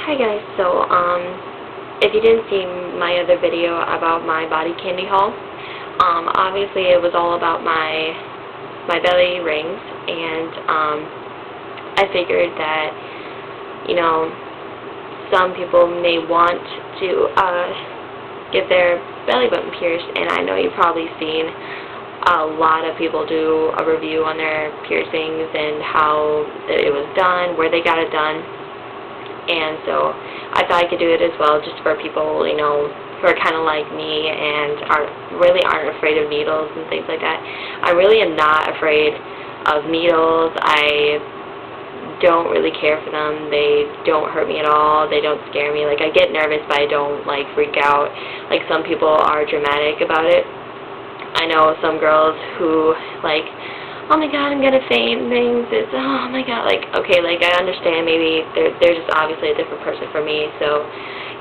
Hi guys, so if you didn't see my other video about my body candy haul, obviously it was all about my belly rings, and I figured that, you know, some people may want to get their belly button pierced, and I know you've probably seen a lot of people do a review on their piercings and how it was done, where they got it done. And so I thought I could do it as well, just for people, you know, who are kind of like me and aren't afraid of needles and things like that. I really am not afraid of needles. I don't really care for them. They don't hurt me at all. They don't scare me. Like, I get nervous, but I don't, like, freak out. Like, some people are dramatic about it. I know some girls who, like, oh my god, I'm gonna faint and things. It's, oh my god, like, okay, like, I understand maybe they're just obviously a different person from me, so,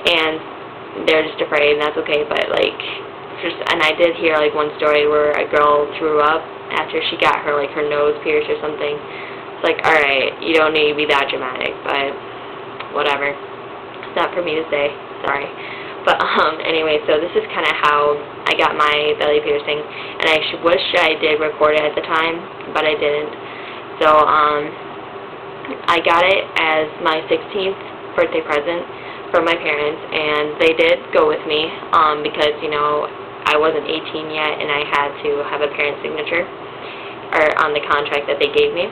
and they're just afraid, and that's okay, but, like, and I did hear, like, one story where a girl threw up after she got her, like, her nose pierced or something. It's like, alright, you don't need to be that dramatic, but whatever. It's not for me to say, sorry. But, anyway, so this is kind of how I got my belly piercing, and I wish I did record it at the time, but I didn't. So, I got it as my 16th birthday present from my parents, and they did go with me, because, you know, I wasn't 18 yet, and I had to have a parent's signature, or on the contract that they gave me.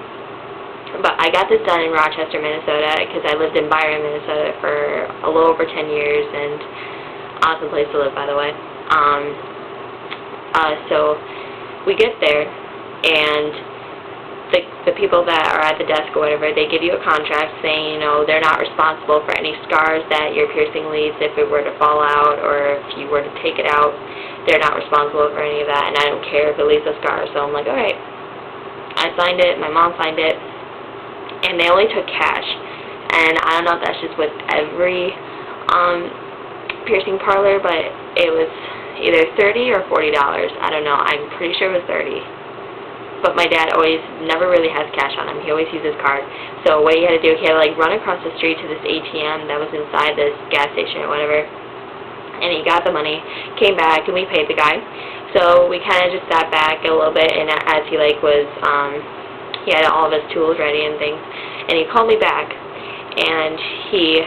But I got this done in Rochester, Minnesota, because I lived in Byron, Minnesota for a little over 10 years, and awesome place to live, by the way. So we get there, and the people that are at the desk or whatever, they give you a contract saying, you know, they're not responsible for any scars that your piercing leaves if it were to fall out, or if you were to take it out. They're not responsible for any of that, and I don't care if it leaves a scar. So I'm like, alright. I signed it, my mom signed it, and they only took cash. And I don't know if that's just with every piercing parlor, but it was either $30 or $40. I don't know. I'm pretty sure it was $30. But my dad never really has cash on him. He always uses card. So what he had to do, he had to, like, run across the street to this ATM that was inside this gas station or whatever. And he got the money, came back, and we paid the guy. So we kind of just sat back a little bit, and as he, like, was, he had all of his tools ready and things. And he called me back, and he,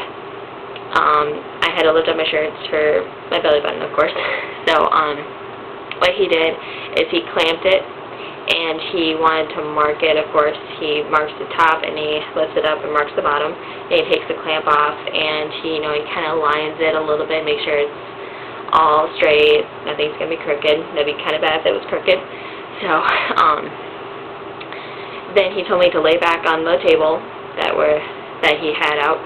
I had to lift up my shirts for my belly button, of course. So, what he did is he clamped it, and he wanted to mark it, of course. He marks the top, and he lifts it up and marks the bottom. And he takes the clamp off, and he, you know, he kind of lines it a little bit, make sure it's all straight, nothing's going to be crooked. That'd be kind of bad if it was crooked. So, then he told me to lay back on the table that he had out,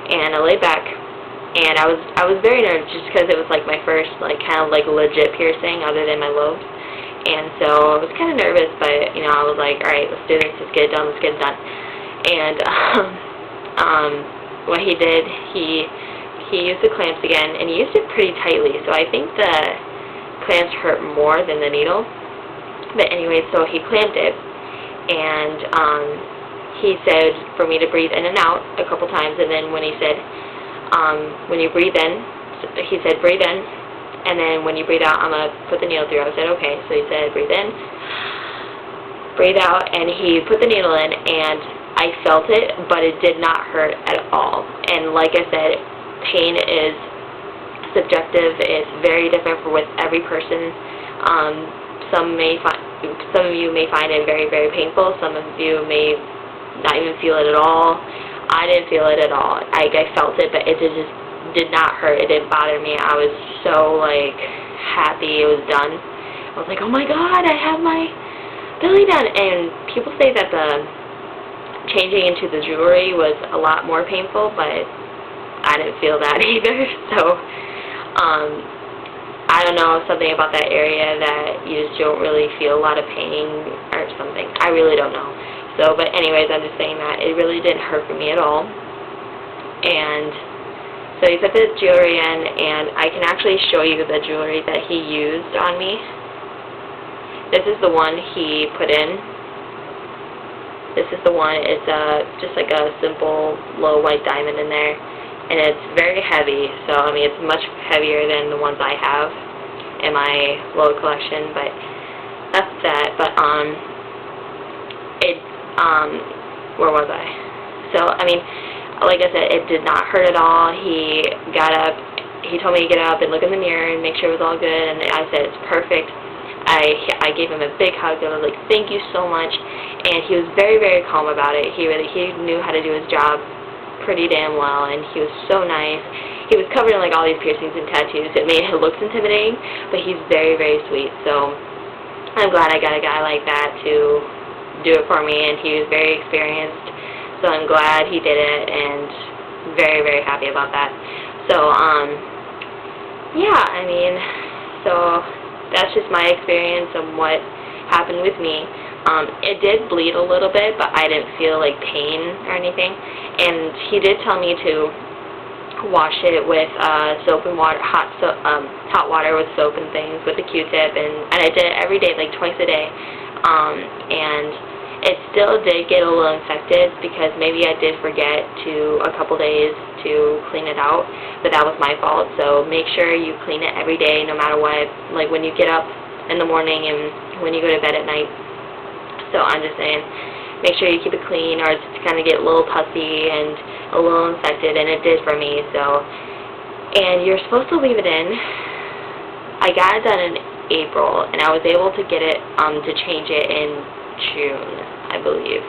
and I laid back. And I was very nervous just because it was, like, my first, like, kind of, like, legit piercing other than my lobes. And so I was kind of nervous, but, you know, I was like, alright, let's do this, let's get it done, let's get it done. And, what he did, he used the clamps again, and he used it pretty tightly. So I think the clamps hurt more than the needle. But anyway, so he clamped it, and, he said for me to breathe in and out a couple times, and then when he said, when you breathe in, he said breathe in, and then when you breathe out, I'm going to put the needle through. I said okay. So he said breathe in, breathe out, and he put the needle in, and I felt it, but it did not hurt at all. And like I said, pain is subjective. It's very different with every person. Some of you may find it very, very painful. Some of you may not even feel it at all. I didn't feel it at all. I felt it, but it just did not hurt. It didn't bother me. I was so, like, happy it was done. I was like, oh my god, I have my belly done. And people say that the changing into the jewelry was a lot more painful, but I didn't feel that either. So, I don't know, something about that area that you just don't really feel a lot of pain or something. I really don't know. So, but anyways, I'm just saying that it really didn't hurt for me at all. And so he put the jewelry in, and I can actually show you the jewelry that he used on me. This is the one he put in. This is the one. It's just like a simple low white diamond in there. and it's very heavy, so I mean it's much heavier than the ones I have in my little collection, but that's that. But where was I? So I mean, like I said, it did not hurt at all. He got up, he told me to get up and look in the mirror and make sure it was all good, and I said it's perfect. I gave him a big hug. I was like, thank you so much, and he was very, very calm about it. He knew how to do his job pretty damn well, and he was so nice. He was covered in like all these piercings and tattoos. It made him look intimidating, but he's very, very sweet. So I'm glad I got a guy like that to do it for me, and he was very experienced. So I'm glad he did it, and very, very happy about that. So yeah, I mean, so that's just my experience of what happened with me. It did bleed a little bit, but I didn't feel like pain or anything. And he did tell me to wash it with soap and water, hot water with soap and things, with a Q-tip, and I did it every day, like twice a day. And it still did get a little infected because maybe I did forget a couple days to clean it out, but that was my fault. So make sure you clean it every day, no matter what, like when you get up in the morning and when you go to bed at night. So I'm just saying, make sure you keep it clean, or it's going to get a little pussy and a little infected, and it did for me. So, and you're supposed to leave it in. I got it done in April, and I was able to get it to change it in June, I believe.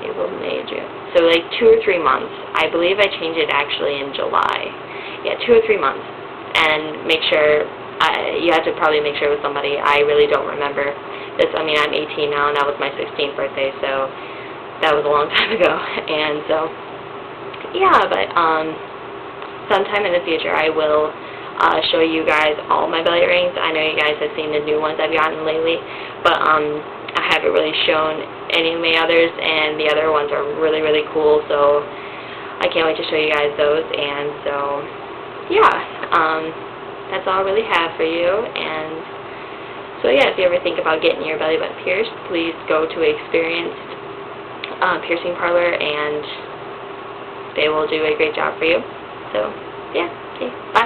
April, May, June. So like 2 or 3 months. I believe I changed it actually in July. Yeah, 2 or 3 months. And make sure, you have to probably make sure with somebody. I really don't remember. I mean, I'm 18 now, and that was my 16th birthday, so that was a long time ago. And so, yeah, but sometime in the future I will show you guys all my belly rings. I know you guys have seen the new ones I've gotten lately, but I haven't really shown any of my others, and the other ones are really, really cool, so I can't wait to show you guys those. And so, yeah, that's all I really have for you. And so yeah, if you ever think about getting your belly button pierced, please go to an experienced piercing parlor, and they will do a great job for you. So yeah, okay, bye.